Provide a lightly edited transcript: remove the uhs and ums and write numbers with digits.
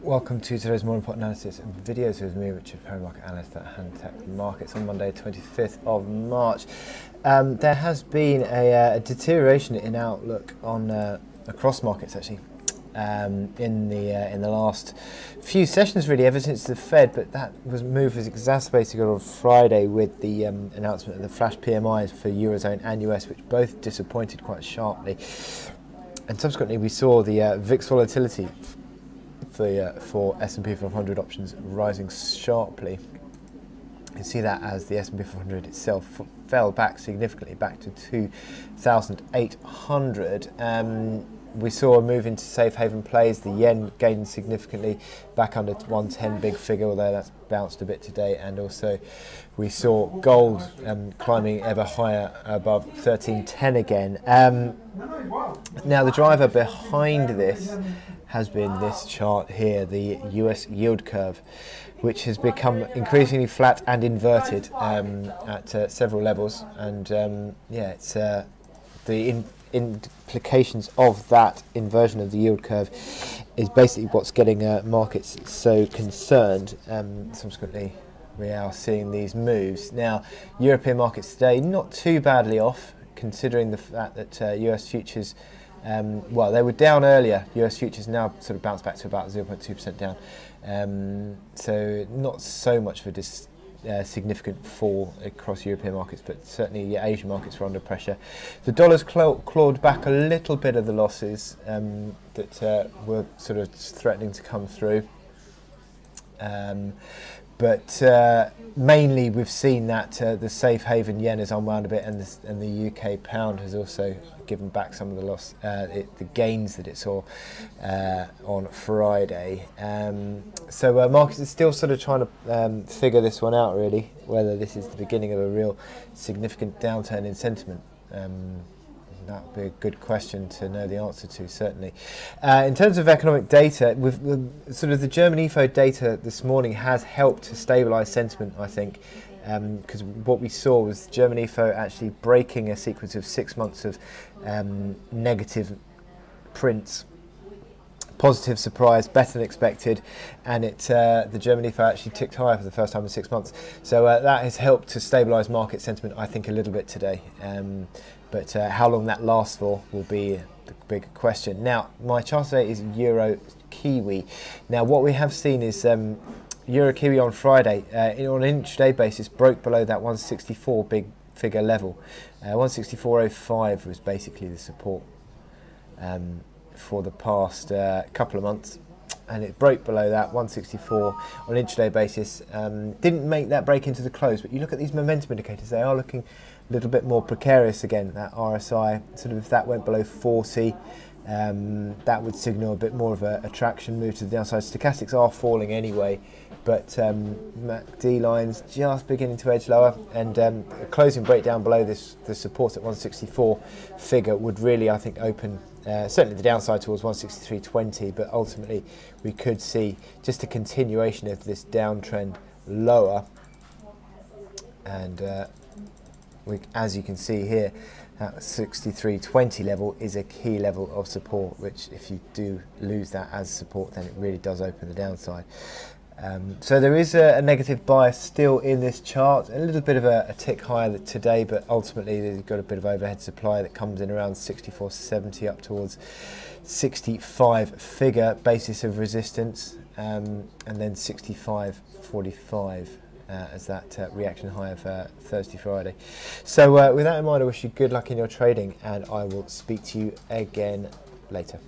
Welcome to today's morning pot analysis videos with me, Richard Perry, market analyst at Hantec Markets on Monday, 25th of March. There has been a deterioration in outlook on across markets actually in the last few sessions, really, ever since the Fed. But that move was exacerbated on Friday with the announcement of the flash PMIs for Eurozone and US, which both disappointed quite sharply. And subsequently, we saw the VIX volatility for S&P 500 options rising sharply. You can see that as the S&P 500 itself fell back significantly, back to 2,800. We saw a move into safe haven plays. The yen gained significantly, back under 110 big figure, although that's bounced a bit today. And also we saw gold climbing ever higher above 1310 again. Now the driver behind this has been this chart here, the US yield curve, which has become increasingly flat and inverted at several levels. And yeah, it's the implications of that inversion of the yield curve is basically what's getting markets so concerned. Subsequently, we are seeing these moves. Now, European markets today not too badly off, considering the fact that US futures, well, they were down earlier. US futures now sort of bounced back to about 0.2% down. So not so much of a significant fall across European markets, but certainly Asian markets were under pressure. The dollar's clawed back a little bit of the losses that were sort of threatening to come through. But mainly we've seen that the safe haven yen has unwound a bit, and the UK pound has also given back some of the loss, the gains that it saw on Friday. So markets are still sort of trying to figure this one out, really, whether this is the beginning of a real significant downturn in sentiment. That would be a good question to know the answer to, certainly. In terms of economic data, with sort of the German IFO data this morning has helped to stabilise sentiment, I think, because what we saw was German IFO actually breaking a sequence of 6 months of negative prints. Positive surprise, better than expected, and the German IFO actually ticked higher for the first time in 6 months. So that has helped to stabilise market sentiment, I think, a little bit today. But how long that lasts for will be the big question. Now, my chart today is Euro Kiwi. Now, what we have seen is Euro Kiwi on Friday, on an intraday basis, broke below that 164 big figure level. 164.05 was basically the support for the past couple of months, and it broke below that 164 on an intraday basis. Didn't make that break into the close, but you look at these momentum indicators, they are looking a little bit more precarious again. That RSI, sort of, if that went below 40, that would signal a bit more of a traction move to the downside. Stochastics are falling anyway, but MACD lines just beginning to edge lower, and a closing breakdown below the support at 164 figure would really, I think, open certainly the downside towards 163.20, but ultimately we could see just a continuation of this downtrend lower. And as you can see here, that 63.20 level is a key level of support, which if you do lose that as support, then it really does open the downside. So there is a negative bias still in this chart, a little bit of a tick higher today, but ultimately you've got a bit of overhead supply that comes in around 64.70 up towards 65 figure basis of resistance, and then 65.45 as that reaction high of Thursday, Friday. So with that in mind, I wish you good luck in your trading, and I will speak to you again later.